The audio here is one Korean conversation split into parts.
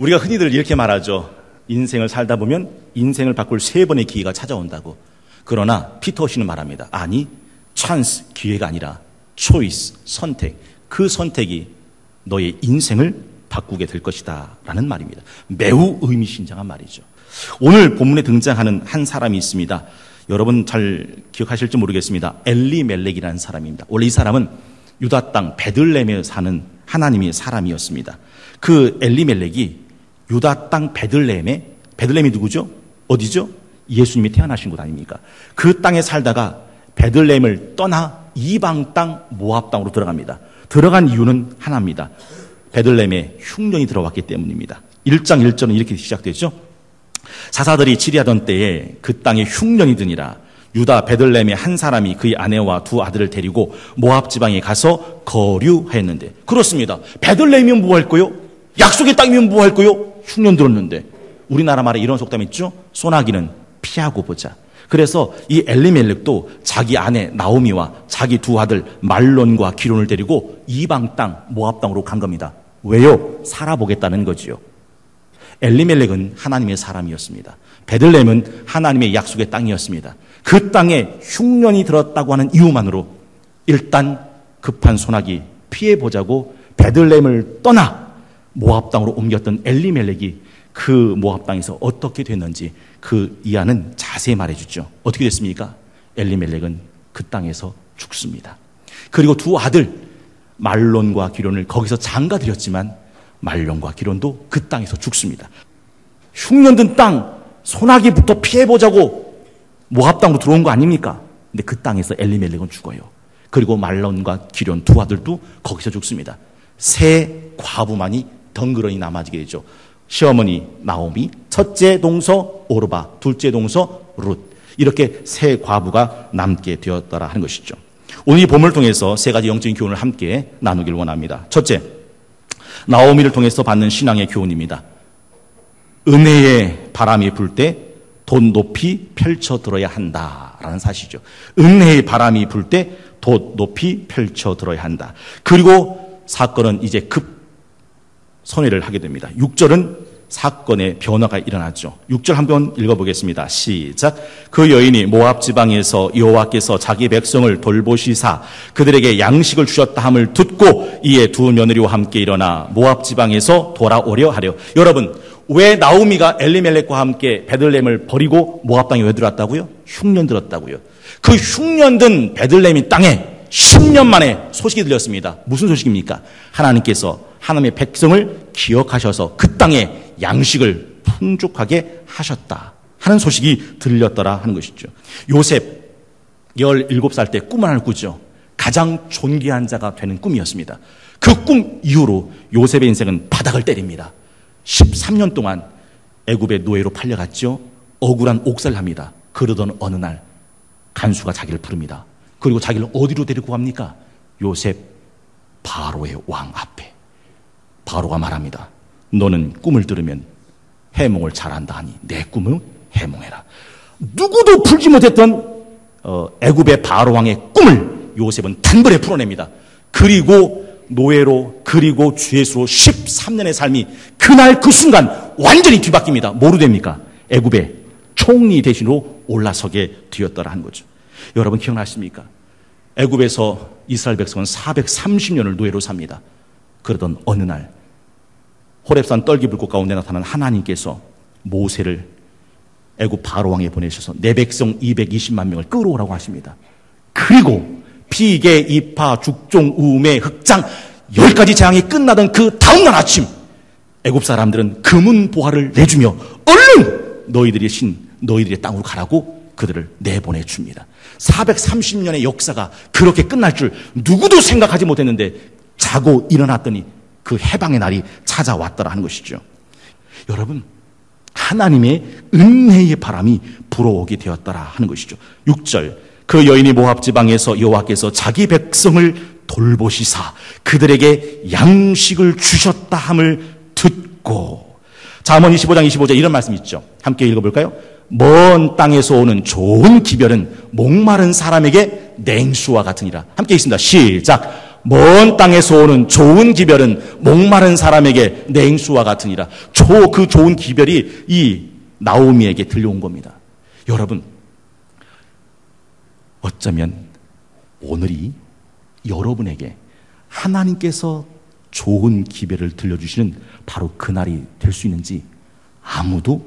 우리가 흔히들 이렇게 말하죠. 인생을 살다 보면 인생을 바꿀 3번의 기회가 찾아온다고. 그러나 피터 씨는 말합니다. 아니, 찬스, 기회가 아니라 초이스, 선택. 그 선택이 너의 인생을 바꾸게 될 것이다 라는 말입니다. 매우 의미심장한 말이죠. 오늘 본문에 등장하는 한 사람이 있습니다. 여러분 잘 기억하실지 모르겠습니다. 엘리멜렉이라는 사람입니다. 원래 이 사람은 유다 땅 베들레헴에 사는 하나님의 사람이었습니다. 그 엘리멜렉이 유다 땅 베들레헴이 누구죠? 어디죠? 예수님이 태어나신 곳 아닙니까? 그 땅에 살다가 베들레헴을 떠나 이방 땅 모압 땅으로 들어갑니다. 들어간 이유는 하나입니다. 베들레헴에 흉년이 들어왔기 때문입니다. 1장 1절은 이렇게 시작되죠. 사사들이 치리하던 때에 그 땅에 흉년이 드니라. 유다 베들레헴의 한 사람이 그의 아내와 2 아들을 데리고 모압 지방에 가서 거류하였는데, 그렇습니다. 베들레헴이면 뭐 할 거요? 약속의 땅이면 뭐 할 거요? 흉년 들었는데. 우리나라 말에 이런 속담 있죠? 소나기는 피하고 보자. 그래서 이 엘리멜렉도 자기 아내 나오미와 자기 2 아들 말론과 기론을 데리고 이방 땅 모압 땅으로 간 겁니다. 왜요? 살아보겠다는 거지요. 엘리멜렉은 하나님의 사람이었습니다. 베들레헴은 하나님의 약속의 땅이었습니다. 그 땅에 흉년이 들었다고 하는 이유만으로 일단 급한 소나기 피해보자고 베들레헴을 떠나 모압 땅으로 옮겼던 엘리멜렉이 그 모압 땅에서 어떻게 됐는지 그 이하는 자세히 말해주죠. 어떻게 됐습니까? 엘리멜렉은 그 땅에서 죽습니다. 그리고 2 아들 말론과 기론을 거기서 장가들였지만 말론과 기론도 그 땅에서 죽습니다. 흉년든 땅 소나기부터 피해보자고 모압 땅으로 들어온 거 아닙니까? 근데 그 땅에서 엘리멜렉은 죽어요. 그리고 말론과 기론 2 아들도 거기서 죽습니다. 3 과부만이 덩그러니 남아지게 되죠. 시어머니 나오미, 첫째 동서 오르바, 둘째 동서 룻, 이렇게 3 과부가 남게 되었더라 하는 것이죠. 오늘 이 본문을 통해서 3가지 영적인 교훈을 함께 나누길 원합니다. 첫째, 나오미를 통해서 받는 신앙의 교훈입니다. 은혜의 바람이 불 때 돛 높이 펼쳐들어야 한다라는 사실이죠. 은혜의 바람이 불 때 돛 높이 펼쳐들어야 한다. 그리고 사건은 이제 급 선회를 하게 됩니다. 6절은 사건의 변화가 일어났죠. 6절 한번 읽어보겠습니다. 시작. 그 여인이 모압 지방에서 여호와께서 자기 백성을 돌보시사 그들에게 양식을 주셨다 함을 듣고 이에 2 며느리와 함께 일어나 모압 지방에서 돌아오려 하려. 여러분, 왜 나오미가 엘리멜렉과 함께 베들레헴을 버리고 모압 땅에 왜 들어왔다고요? 흉년 들었다고요. 그 흉년 든 베들레헴 땅에 10년 만에 소식이 들렸습니다. 무슨 소식입니까? 하나님께서 하나님의 백성을 기억하셔서 그 땅에 양식을 풍족하게 하셨다 하는 소식이 들렸더라 하는 것이죠. 요셉 17살 때 꿈을 하나 꾸죠. 가장 존귀한 자가 되는 꿈이었습니다. 그 꿈 이후로 요셉의 인생은 바닥을 때립니다. 13년 동안 애굽의 노예로 팔려갔죠. 억울한 옥살을 합니다. 그러던 어느 날 간수가 자기를 부릅니다. 그리고 자기를 어디로 데리고 갑니까? 요셉 바로의 왕 앞에. 바로가 말합니다. 너는 꿈을 들으면 해몽을 잘한다 하니 내 꿈을 해몽해라. 누구도 풀지 못했던 애굽의 바로 왕의 꿈을 요셉은 단번에 풀어냅니다. 그리고 노예로 그리고 죄수로 13년의 삶이 그날 그 순간 완전히 뒤바뀝니다. 뭐로 됩니까? 애굽의 총리 대신으로 올라서게 되었더라 한 거죠. 여러분 기억나십니까? 애굽에서 이스라엘 백성은 430년을 노예로 삽니다. 그러던 어느 날 호렙산 떨기불꽃 가운데 나타난 하나님께서 모세를 애굽 바로왕에 보내셔서 내 백성 220만 명을 끌어오라고 하십니다. 그리고 피계, 이파, 죽종, 우매, 흑장 10가지 재앙이 끝나던 그 다음날 아침 애굽 사람들은 금은 보화를 내주며 얼른 너희들의 신, 너희들의 땅으로 가라고 그들을 내보내줍니다. 430년의 역사가 그렇게 끝날 줄 누구도 생각하지 못했는데 자고 일어났더니 그 해방의 날이 찾아왔더라 하는 것이죠. 여러분, 하나님의 은혜의 바람이 불어오게 되었더라 하는 것이죠. 6절, 그 여인이 모압 지방에서 여호와께서 자기 백성을 돌보시사 그들에게 양식을 주셨다 함을 듣고. 잠언 25장 25절 이런 말씀 있죠. 함께 읽어볼까요? 먼 땅에서 오는 좋은 기별은 목마른 사람에게 냉수와 같으니라. 함께 읽습니다. 시작. 먼 땅에서 오는 좋은 기별은 목마른 사람에게 냉수와 같으니라. 그 좋은 기별이 이 나오미에게 들려온 겁니다. 여러분, 어쩌면 오늘이 여러분에게 하나님께서 좋은 기별을 들려주시는 바로 그날이 될 수 있는지 아무도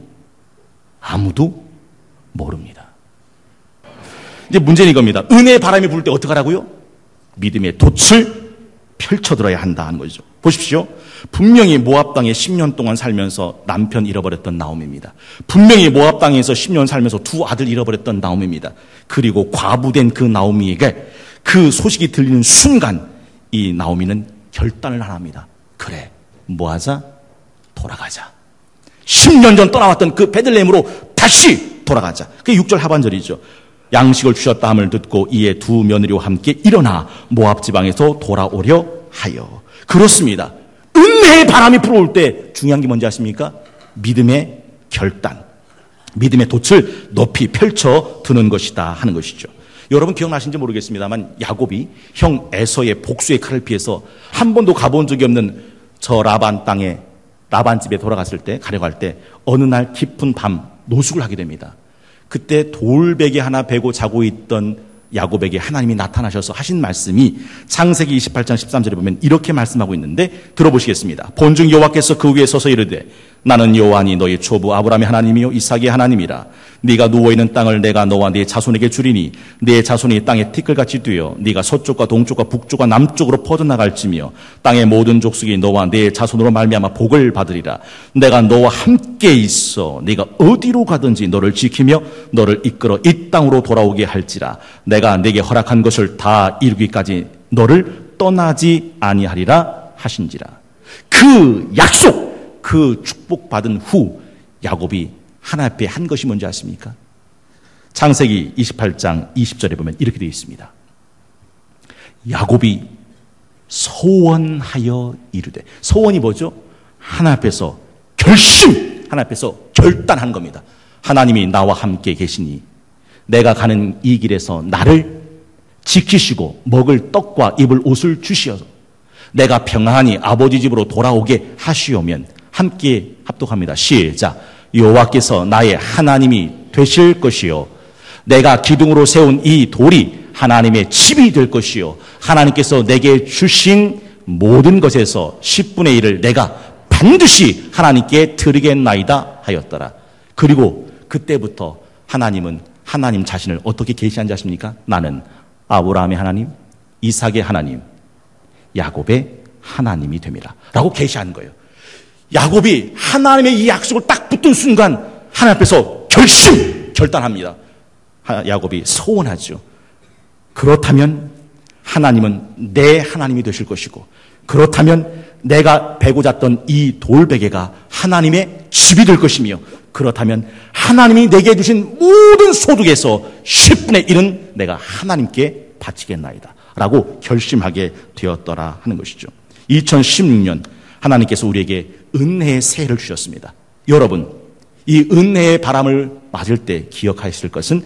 모릅니다. 이제 문제는 이겁니다. 은혜의 바람이 불 때 어떡하라고요? 믿음의 돛을 펼쳐들어야 한다 하는 거죠. 보십시오. 분명히 모압 땅에 10년 동안 살면서 남편 잃어버렸던 나오미입니다. 분명히 모압 땅에서 10년 살면서 두 아들 잃어버렸던 나오미입니다. 그리고 과부된 그 나오미에게 그 소식이 들리는 순간 이 나오미는 결단을 하나 합니다. 그래, 뭐하자? 돌아가자. 10년 전 떠나왔던 그 베들레헴으로 다시 돌아가자. 그게 6절 하반절이죠. 양식을 주셨다 함을 듣고 이에 두 며느리와 함께 일어나 모압 지방에서 돌아오려 하여. 그렇습니다. 은혜의 바람이 불어올 때 중요한 게 뭔지 아십니까? 믿음의 결단, 믿음의 돛을 높이 펼쳐 드는 것이다 하는 것이죠. 여러분 기억나신지 모르겠습니다만 야곱이 형 에서의 복수의 칼을 피해서 한 번도 가본 적이 없는 저 라반 땅에 라반 집에 돌아갔을 때, 가려갈 때 어느 날 깊은 밤 노숙을 하게 됩니다. 그때 돌베개 하나 베고 자고 있던 야곱에게 하나님이 나타나셔서 하신 말씀이 창세기 28장 13절에 보면 이렇게 말씀하고 있는데 들어보시겠습니다. 본중 여호와께서 그 위에 서서 이르되 나는 여호와니 너희 조부 아브라함의 하나님이요 이삭의 하나님이라. 네가 누워있는 땅을 내가 너와 네 자손에게 주리니 네 자손이 땅에 티끌같이 뛰어 네가 서쪽과 동쪽과 북쪽과 남쪽으로 퍼져나갈지며 땅의 모든 족속이 너와 네 자손으로 말미암아 복을 받으리라. 내가 너와 함께 있어 네가 어디로 가든지 너를 지키며 너를 이끌어 이 땅으로 돌아오게 할지라. 내가 네게 허락한 것을 다 이루기까지 너를 떠나지 아니하리라 하신지라. 그 약속, 그 축복받은 후 야곱이 하나님 앞에 한 것이 뭔지 아십니까? 창세기 28장 20절에 보면 이렇게 되어 있습니다. 야곱이 소원하여 이르되. 소원이 뭐죠? 하나님 앞에서 결심, 하나님 앞에서 결단한 겁니다. 하나님이 나와 함께 계시니 내가 가는 이 길에서 나를 지키시고 먹을 떡과 입을 옷을 주시어서 내가 평안히 아버지 집으로 돌아오게 하시오면 함께 합독합니다. 시작. 여호와께서 나의 하나님이 되실 것이요 내가 기둥으로 세운 이 돌이 하나님의 집이 될 것이요 하나님께서 내게 주신 모든 것에서 10분의 1을 내가 반드시 하나님께 드리겠나이다 하였더라. 그리고 그때부터 하나님은 하나님 자신을 어떻게 계시한지 아십니까? 나는 아브라함의 하나님, 이삭의 하나님, 야곱의 하나님이 됩니다 라고 계시한 거예요. 야곱이 하나님의 이 약속을 딱 붙은 순간 하나님 앞에서 결단합니다. 야곱이 소원하죠. 그렇다면 하나님은 내 하나님이 되실 것이고 그렇다면 내가 베고 잤던 이 돌베개가 하나님의 집이 될 것이며 그렇다면 하나님이 내게 주신 모든 소득에서 10분의 1은 내가 하나님께 바치겠나이다 라고 결심하게 되었더라 하는 것이죠. 2016년 하나님께서 우리에게 은혜의 새해를 주셨습니다. 여러분, 이 은혜의 바람을 맞을 때 기억하실 것은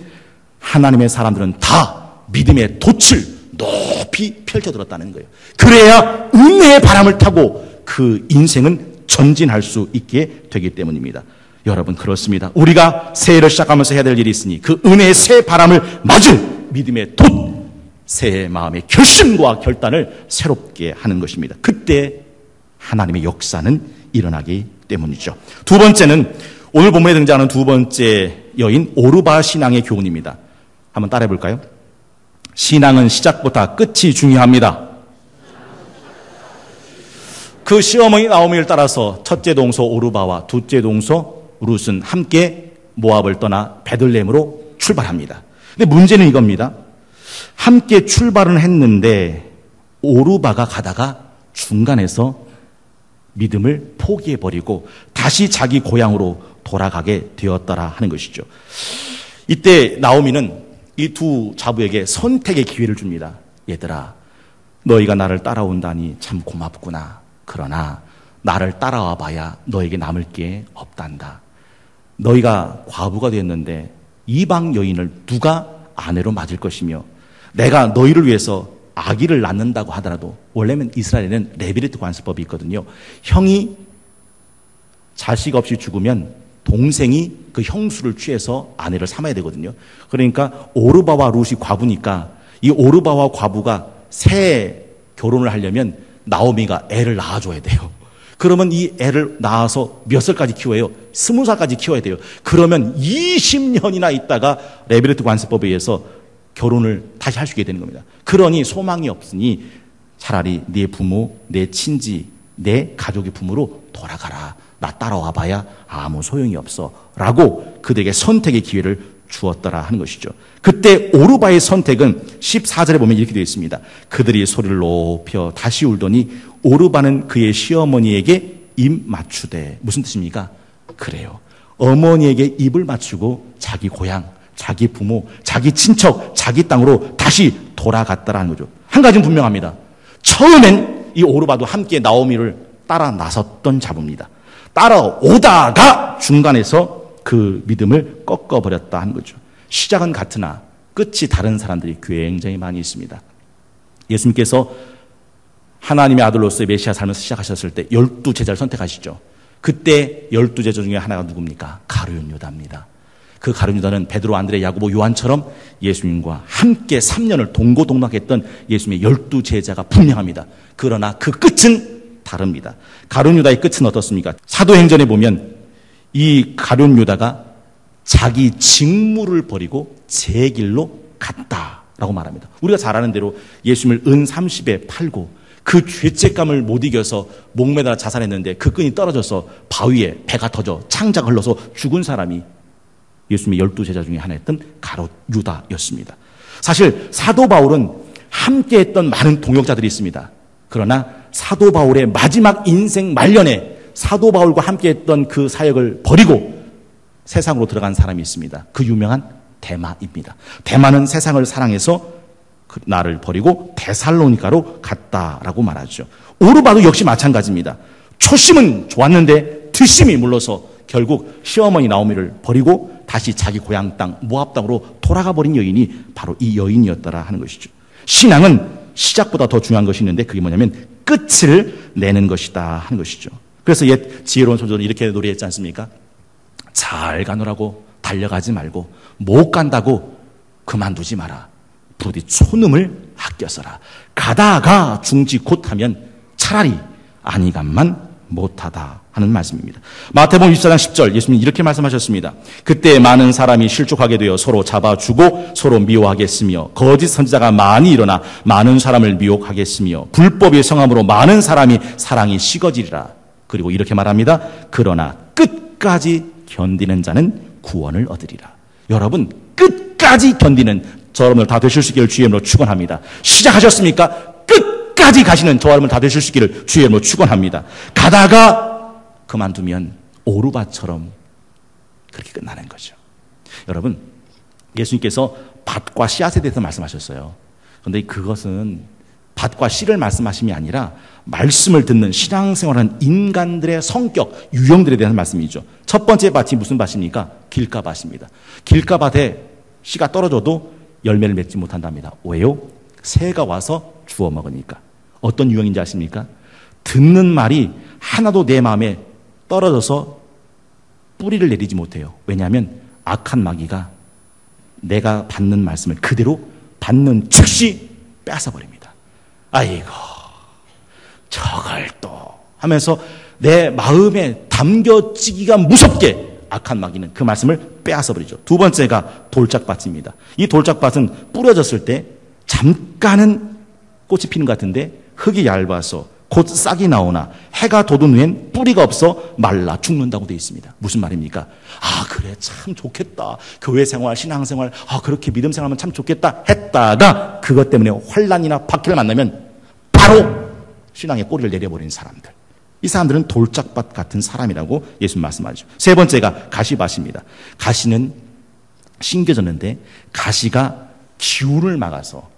하나님의 사람들은 다 믿음의 돛을 높이 펼쳐들었다는 거예요. 그래야 은혜의 바람을 타고 그 인생은 전진할 수 있게 되기 때문입니다. 여러분, 그렇습니다. 우리가 새해를 시작하면서 해야 될 일이 있으니 그 은혜의 새 바람을 맞을 믿음의 돛, 새해 마음의 결심과 결단을 새롭게 하는 것입니다. 그때 하나님의 역사는 일어나기 때문이죠. 두 번째는 오늘 본문에 등장하는 두 번째 여인 오르바 신앙의 교훈입니다. 한번 따라해 볼까요? 신앙은 시작보다 끝이 중요합니다. 그 시어머니 나오미를 따라서 첫째 동서 오르바와 둘째 동서 룻은 함께 모압을 떠나 베들레헴으로 출발합니다. 근데 문제는 이겁니다. 함께 출발은 했는데 오르바가 가다가 중간에서 믿음을 포기해버리고 다시 자기 고향으로 돌아가게 되었더라 하는 것이죠. 이때 나오미는 이 두 자부에게 선택의 기회를 줍니다. 얘들아, 너희가 나를 따라온다니 참 고맙구나. 그러나 나를 따라와 봐야 너에게 남을 게 없단다. 너희가 과부가 됐는데 이방 여인을 누가 아내로 맞을 것이며 내가 너희를 위해서 아기를 낳는다고 하더라도 원래는 이스라엘에는 레비레트 관습법이 있거든요. 형이 자식 없이 죽으면 동생이 그 형수를 취해서 아내를 삼아야 되거든요. 그러니까 오르바와 룻이 과부니까 이 오르바와 과부가 새 결혼을 하려면 나오미가 애를 낳아줘야 돼요. 그러면 이 애를 낳아서 몇 살까지 키워요? 20살까지 키워야 돼요. 그러면 20년이나 있다가 레비레트 관습법에 의해서 결혼을 다시 할 수 있게 되는 겁니다. 그러니 소망이 없으니 차라리 네 부모, 내 친지, 내 가족의 부모로 돌아가라. 나 따라와 봐야 아무 소용이 없어. 라고 그들에게 선택의 기회를 주었더라 하는 것이죠. 그때 오르바의 선택은 14절에 보면 이렇게 되어 있습니다. 그들이 소리를 높여 다시 울더니 오르바는 그의 시어머니에게 입 맞추되. 무슨 뜻입니까? 그래요. 어머니에게 입을 맞추고 자기 고향, 자기 부모, 자기 친척, 자기 땅으로 다시 돌아갔다라는 거죠. 한 가지는 분명합니다. 처음엔 이 오르바도 함께 나오미를 따라 나섰던 자부입니다. 따라오다가 중간에서 그 믿음을 꺾어버렸다 하는 거죠. 시작은 같으나 끝이 다른 사람들이 굉장히 많이 있습니다. 예수님께서 하나님의 아들로서의 메시아 삶을 시작하셨을 때 12제자를 선택하시죠. 그때 12제자 중에 하나가 누굽니까? 가룟 유다입니다. 그 가룟 유다는 베드로, 안드레, 야고보, 요한처럼 예수님과 함께 3년을 동고동락했던 예수님의 12제자가 분명합니다. 그러나 그 끝은 다릅니다. 가룟 유다의 끝은 어떻습니까? 사도행전에 보면 이 가룟 유다가 자기 직무를 버리고 제 길로 갔다라고 말합니다. 우리가 잘 아는 대로 예수님을 은 30에 팔고 그 죄책감을 못 이겨서 목매달아 자살했는데 그 끈이 떨어져서 바위에 배가 터져 창자가 흘러서 죽은 사람이 예수님의 12제자 중에 하나였던 가룟 유다였습니다. 사실 사도 바울은 함께했던 많은 동역자들이 있습니다. 그러나 사도 바울의 마지막 인생 말년에 사도 바울과 함께했던 그 사역을 버리고 세상으로 들어간 사람이 있습니다. 그 유명한 데마입니다. 데마는 세상을 사랑해서 나를 버리고 데살로니가로 갔다라고 말하죠. 오르바도 역시 마찬가지입니다. 초심은 좋았는데 뒷심이 물러서 결국 시어머니 나오미를 버리고 다시 자기 고향 땅 모압 땅으로 돌아가 버린 여인이 바로 이 여인이었더라 하는 것이죠. 신앙은 시작보다 더 중요한 것이 있는데 그게 뭐냐면 끝을 내는 것이다 하는 것이죠. 그래서 옛 지혜로운 소절은 이렇게 노래했지 않습니까? 잘 가노라고 달려가지 말고 못 간다고 그만두지 마라. 부디 촌음을 아껴 써라. 가다가 중지 곧하면 차라리 아니간만 못하다 하는 말씀입니다. 마태복음 24장 10절 예수님이 이렇게 말씀하셨습니다. 그때 많은 사람이 실족하게 되어 서로 잡아주고 서로 미워하겠으며 거짓 선지자가 많이 일어나 많은 사람을 미혹하겠으며 불법의 성함으로 많은 사람이 사랑이 식어지리라. 그리고 이렇게 말합니다. 그러나 끝까지 견디는 자는 구원을 얻으리라. 여러분 끝까지 견디는 저 여러분들 다 되실 수 있기를 주의 이름으로 축원합니다. 시작하셨습니까? 끝까지 가시는 저 여러분들 다 되실 수 있기를 주의 이름으로 축원합니다. 가다가 그만두면 오르바처럼 그렇게 끝나는 거죠. 여러분 예수님께서 밭과 씨앗에 대해서 말씀하셨어요. 그런데 그것은 밭과 씨를 말씀하심이 아니라 말씀을 듣는 신앙생활하는 인간들의 성격, 유형들에 대한 말씀이죠. 첫 번째 밭이 무슨 밭입니까? 길가밭입니다. 길가밭에 씨가 떨어져도 열매를 맺지 못한답니다. 왜요? 새가 와서 주워 먹으니까. 어떤 유형인지 아십니까? 듣는 말이 하나도 내 마음에 떨어져서 뿌리를 내리지 못해요. 왜냐하면 악한 마귀가 내가 받는 말씀을 그대로 받는 즉시 뺏어버립니다. 아이고 저걸 또 하면서 내 마음에 담겨지기가 무섭게 악한 마귀는 그 말씀을 빼앗아버리죠. 두 번째가 돌짝밭입니다. 이 돌짝밭은 뿌려졌을 때 잠깐은 꽃이 피는 것 같은데 흙이 얇아서 곧 싹이 나오나 해가 돋은 후엔 뿌리가 없어 말라 죽는다고 되어 있습니다. 무슨 말입니까? 아 그래 참 좋겠다. 교회 생활, 신앙 생활, 아 그렇게 믿음 생활하면 참 좋겠다 했다가 그것 때문에 환난이나 박해를 만나면 바로 신앙의 꼬리를 내려버리는 사람들. 이 사람들은 돌짝밭 같은 사람이라고 예수님 말씀하죠. 세 번째가 가시밭입니다. 가시는 심겨졌는데 가시가 기운을 막아서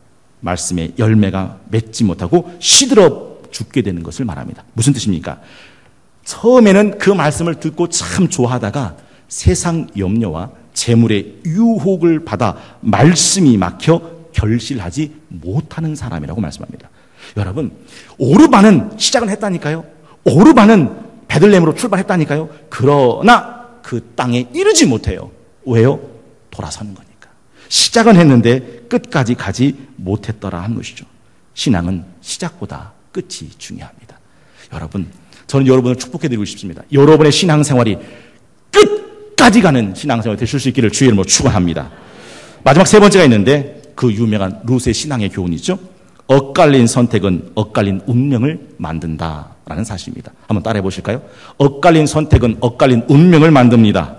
말씀의 열매가 맺지 못하고 시들어 죽게 되는 것을 말합니다. 무슨 뜻입니까? 처음에는 그 말씀을 듣고 참 좋아하다가 세상 염려와 재물의 유혹을 받아 말씀이 막혀 결실하지 못하는 사람이라고 말씀합니다. 여러분, 오르반은 시작은 했다니까요. 오르반은 베들레헴으로 출발했다니까요. 그러나 그 땅에 이르지 못해요. 왜요? 돌아서는 거니까. 시작은 했는데 끝까지 가지 못했더라 하는 것이죠. 신앙은 시작보다 끝이 중요합니다. 여러분, 저는 여러분을 축복해드리고 싶습니다. 여러분의 신앙생활이 끝까지 가는 신앙생활이 되실 수 있기를 주의 이름으로 축원합니다. 마지막 세 번째가 있는데 그 유명한 룻의 신앙의 교훈이죠. 엇갈린 선택은 엇갈린 운명을 만든다라는 사실입니다. 한번 따라해 보실까요? 엇갈린 선택은 엇갈린 운명을 만듭니다.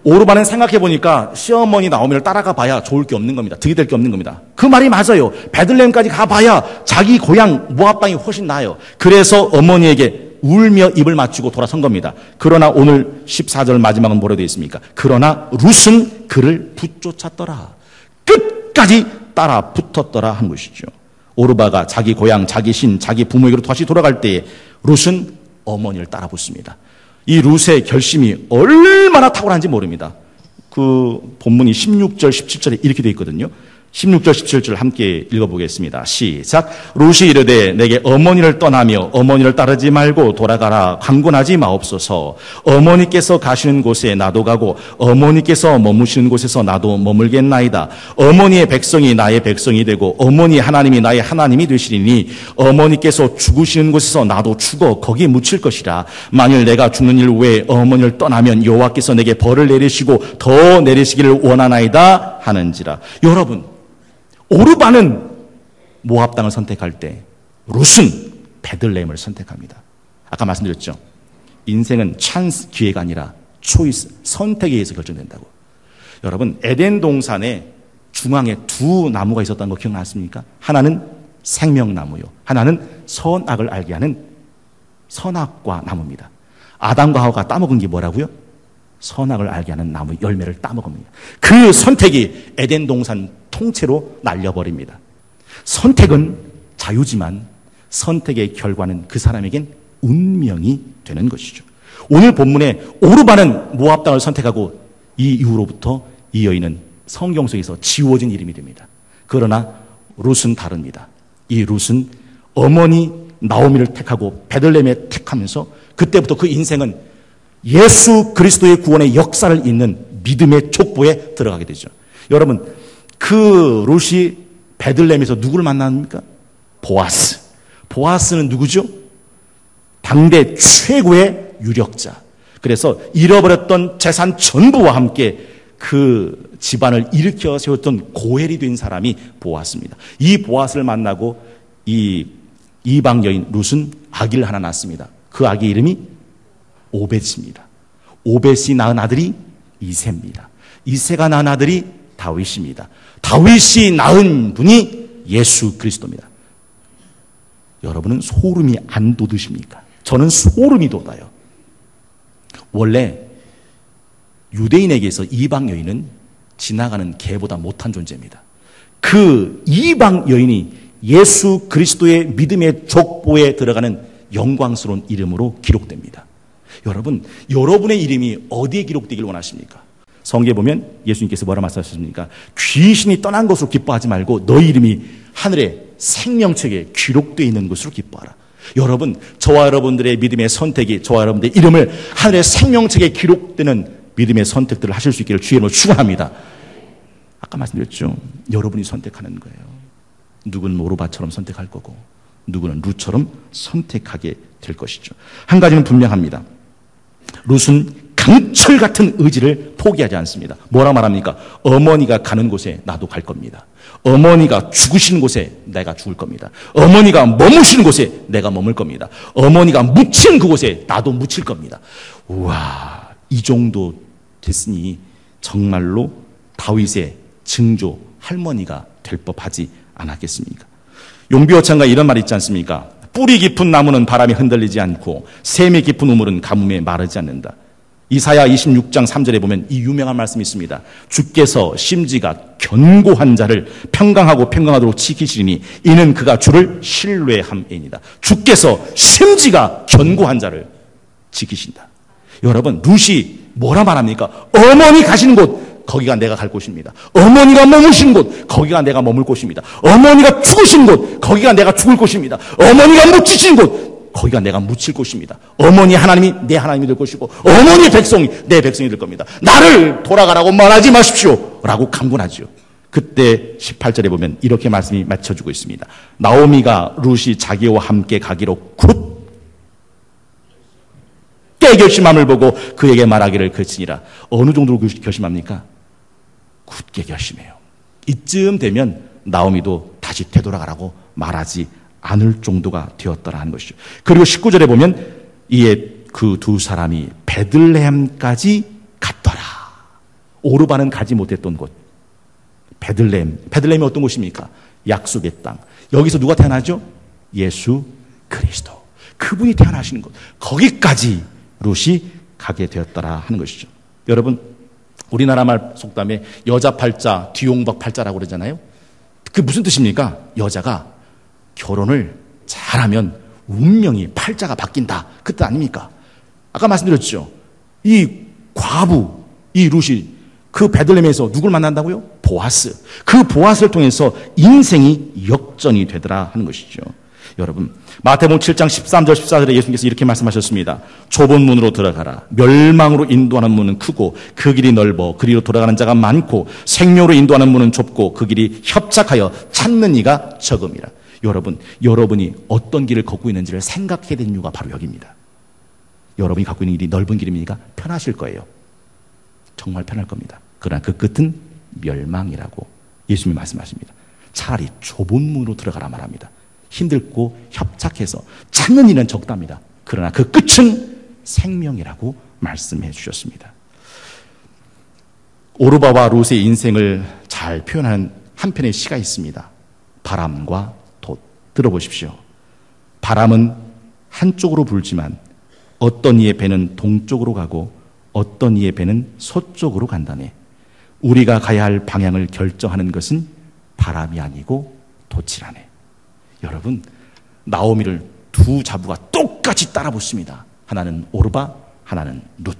오르반은 생각해보니까 시어머니 나오미를 따라가 봐야 좋을 게 없는 겁니다. 득이 될 게 없는 겁니다. 그 말이 맞아요. 베들레헴까지 가봐야 자기 고향 모압 땅이 훨씬 나아요. 그래서 어머니에게 울며 입을 맞추고 돌아선 겁니다. 그러나 오늘 14절 마지막은 뭐라고 되어 있습니까? 그러나 룻은 그를 붙쫓았더라. 끝까지 따라 붙었더라 한 것이죠. 오르바가 자기 고향, 자기 신, 자기 부모에게로 다시 돌아갈 때에 룻은 어머니를 따라 붙습니다. 이 룻의 결심이 얼마나 탁월한지 모릅니다. 그 본문이 16절, 17절에 이렇게 되어 있거든요. 16절, 17절 함께 읽어보겠습니다. 시작. 룻이 이르되 내게 어머니를 떠나며 어머니를 따르지 말고 돌아가라. 강권하지 마옵소서. 어머니께서 가시는 곳에 나도 가고 어머니께서 머무시는 곳에서 나도 머물겠나이다. 어머니의 백성이 나의 백성이 되고 어머니 하나님이 나의 하나님이 되시리니 어머니께서 죽으시는 곳에서 나도 죽어 거기 묻힐 것이라. 만일 내가 죽는 일 외에 어머니를 떠나면 여호와께서 내게 벌을 내리시고 더 내리시기를 원하나이다 하는지라. 여러분, 오르반은 모압 땅을 선택할 때 룻은 베들레헴을 선택합니다. 아까 말씀드렸죠. 인생은 찬스, 기회가 아니라 초이스, 선택에 의해서 결정된다고. 여러분, 에덴 동산에 중앙에 두 나무가 있었다는 거 기억나십니까? 하나는 생명나무요, 하나는 선악을 알게 하는 선악과 나무입니다. 아담과 하와가 따먹은 게 뭐라고요? 선악을 알게 하는 나무 열매를 따먹습니다. 그 선택이 에덴 동산 통째로 날려버립니다. 선택은 자유지만 선택의 결과는 그 사람에겐 운명이 되는 것이죠. 오늘 본문에 오르반은 모압 땅을 선택하고 이 이후로부터 이 여인은 성경 속에서 지워진 이름이 됩니다. 그러나 룻은 다릅니다. 이 룻은 어머니 나오미를 택하고 베들레헴에 택하면서 그때부터 그 인생은 예수 그리스도의 구원의 역사를 잇는 믿음의 족보에 들어가게 되죠. 여러분, 그 룻이 베들레헴에서 누구를 만납니까? 보아스. 보아스는 누구죠? 당대 최고의 유력자. 그래서 잃어버렸던 재산 전부와 함께 그 집안을 일으켜 세웠던 고엘이 된 사람이 보아스입니다. 이 보아스를 만나고 이 이방 여인 룻은 아기를 하나 낳습니다. 그 아기 이름이 오벳입니다. 오벳이 낳은 아들이 이새입니다. 이새가 낳은 아들이 다윗입니다. 다윗이 낳은 분이 예수 그리스도입니다. 여러분은 소름이 안 돋으십니까? 저는 소름이 돋아요. 원래 유대인에게서 이방 여인은 지나가는 개보다 못한 존재입니다. 그 이방 여인이 예수 그리스도의 믿음의 족보에 들어가는 영광스러운 이름으로 기록됩니다. 여러분, 여러분의 이름이 어디에 기록되길 원하십니까? 성경에 보면 예수님께서 뭐라 말씀하셨습니까? 귀신이 떠난 것으로 기뻐하지 말고 너희 이름이 하늘의 생명책에 기록되어 있는 것으로 기뻐하라. 여러분, 저와 여러분들의 믿음의 선택이 저와 여러분들의 이름을 하늘의 생명책에 기록되는 믿음의 선택들을 하실 수 있기를 주의 이름으로 축원합니다. 아까 말씀드렸죠. 여러분이 선택하는 거예요. 누구는 오르바처럼 선택할 거고 누구는 룻처럼 선택하게 될 것이죠. 한 가지는 분명합니다. 룻은 강철 같은 의지를 포기하지 않습니다. 뭐라 말합니까? 어머니가 가는 곳에 나도 갈 겁니다. 어머니가 죽으시는 곳에 내가 죽을 겁니다. 어머니가 머무시는 곳에 내가 머물 겁니다. 어머니가 묻힌 그곳에 나도 묻힐 겁니다. 우와, 이 정도 됐으니 정말로 다윗의 증조 할머니가 될 법하지 않았겠습니까? 용비어창가 이런 말이 있지 않습니까? 뿌리 깊은 나무는 바람에 흔들리지 않고 샘이 깊은 우물은 가뭄에 마르지 않는다. 이사야 26장 3절에 보면 이 유명한 말씀이 있습니다. 주께서 심지가 견고한 자를 평강하도록 지키시리니 이는 그가 주를 신뢰함이니이다. 주께서 심지가 견고한 자를 지키신다. 여러분, 룻이 뭐라 말합니까? 어머니 가시는 곳 거기가 내가 갈 곳입니다. 어머니가 머무신 곳, 거기가 내가 머물 곳입니다. 어머니가 죽으신 곳, 거기가 내가 죽을 곳입니다. 어머니가 묻히신 곳, 거기가 내가 묻힐 곳입니다. 어머니 하나님이 내 하나님이 될 것이고 어머니의 백성이 내 백성이 될 겁니다. 나를 돌아가라고 말하지 마십시오 라고 강권하죠. 그때 18절에 보면 이렇게 말씀이 맺혀주고 있습니다. 나오미가 룻이 자기와 함께 가기로 굳게 결심함을 보고 그에게 말하기를 그치니라. 어느 정도로 결심합니까? 굳게 결심해요. 이쯤 되면 나오미도 다시 되돌아가라고 말하지 않을 정도가 되었더라 하는 것이죠. 그리고 19절에 보면 이에 그 두 사람이 베들레헴까지 갔더라. 오르바는 가지 못했던 곳 베들레헴이 어떤 곳입니까? 약속의 땅. 여기서 누가 태어나죠? 예수 그리스도. 그분이 태어나시는 곳. 거기까지 룻이 가게 되었더라 하는 것이죠. 여러분, 우리나라 말 속담에 여자 팔자, 뒤용박 팔자라고 그러잖아요. 그게 무슨 뜻입니까? 여자가 결혼을 잘하면 운명이 팔자가 바뀐다. 그 뜻 아닙니까? 아까 말씀드렸죠. 이 과부, 이 룻이 그 베들레헴에서 누굴 만난다고요? 보아스. 그 보아스를 통해서 인생이 역전이 되더라 하는 것이죠. 여러분, 마태복음 7장 13절 14절에 예수님께서 이렇게 말씀하셨습니다. 좁은 문으로 들어가라. 멸망으로 인도하는 문은 크고 그 길이 넓어 그리로 돌아가는 자가 많고 생명으로 인도하는 문은 좁고 그 길이 협착하여 찾는 이가 적음이라. 여러분, 여러분이 어떤 길을 걷고 있는지를 생각해야 되는 이유가 바로 여기입니다. 여러분이 갖고 있는 길이 넓은 길입니까? 편하실 거예요. 정말 편할 겁니다. 그러나 그 끝은 멸망이라고 예수님이 말씀하십니다. 차라리 좁은 문으로 들어가라 말합니다. 힘들고 협착해서 찾는 일은 적답니다. 그러나 그 끝은 생명이라고 말씀해 주셨습니다. 오르바와 룻의 인생을 잘 표현하는 한편의 시가 있습니다. 바람과 돛. 들어보십시오. 바람은 한쪽으로 불지만 어떤 이의 배는 동쪽으로 가고 어떤 이의 배는 서쪽으로 간다네. 우리가 가야 할 방향을 결정하는 것은 바람이 아니고 돛이라네. 여러분, 나오미를 두 자부가 똑같이 따라붙습니다. 하나는 오르바, 하나는 룻.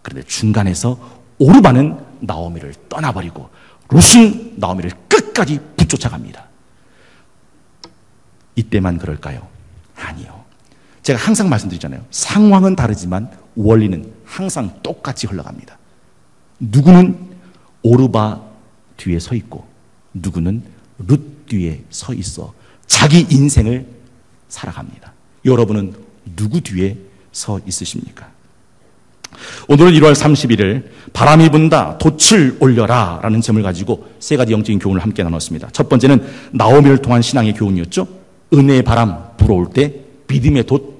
그런데 중간에서 오르바는 나오미를 떠나버리고 룻은 나오미를 끝까지 붙쫓아갑니다. 이때만 그럴까요? 아니요. 제가 항상 말씀드리잖아요. 상황은 다르지만 원리는 항상 똑같이 흘러갑니다. 누구는 오르바 뒤에 서 있고 누구는 룻 뒤에 서 있어 자기 인생을 살아갑니다. 여러분은 누구 뒤에 서 있으십니까? 오늘은 1월 31일 바람이 분다 돛을 올려라 라는 점을 가지고 세 가지 영적인 교훈을 함께 나눴습니다. 첫 번째는 나오미를 통한 신앙의 교훈이었죠. 은혜의 바람 불어올 때 믿음의 돛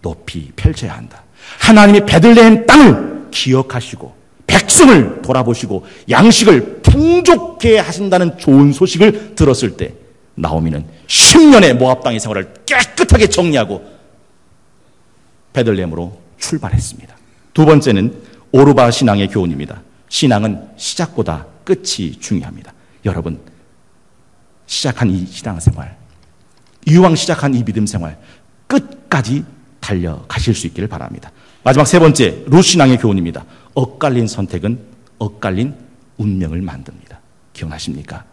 높이 펼쳐야 한다. 하나님이 베들레헴 땅을 기억하시고 백성을 돌아보시고 양식을 풍족케 하신다는 좋은 소식을 들었을 때 나오미는 10년의 모압 땅의 생활을 깨끗하게 정리하고 베들레헴으로 출발했습니다. 두 번째는 오르바 신앙의 교훈입니다. 신앙은 시작보다 끝이 중요합니다. 여러분, 시작한 이 신앙생활, 이왕 시작한 이 믿음 생활 끝까지 달려가실 수 있기를 바랍니다. 마지막 세 번째, 룻 신앙의 교훈입니다. 엇갈린 선택은 엇갈린 운명을 만듭니다. 기억나십니까?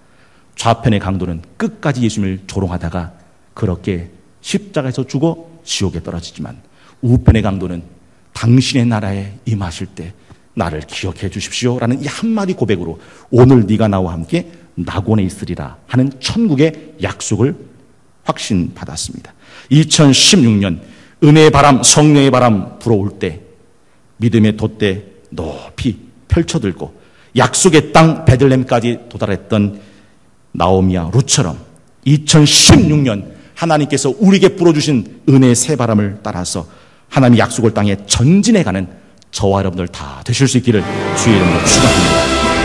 좌편의 강도는 끝까지 예수님을 조롱하다가 그렇게 십자가에서 죽어 지옥에 떨어지지만 우편의 강도는 당신의 나라에 임하실 때 나를 기억해 주십시오 라는 이 한마디 고백으로 오늘 네가 나와 함께 낙원에 있으리라 하는 천국의 약속을 확신받았습니다. 2016년 은혜의 바람, 성령의 바람 불어올 때 믿음의 돛대 높이 펼쳐들고 약속의 땅 베들레헴까지 도달했던 나오미와 룻처럼 2016년 하나님께서 우리에게 불어주신 은혜의 새바람을 따라서 하나님의 약속을 땅에 전진해가는 저와 여러분들 다 되실 수 있기를 주의 이름으로 축원합니다.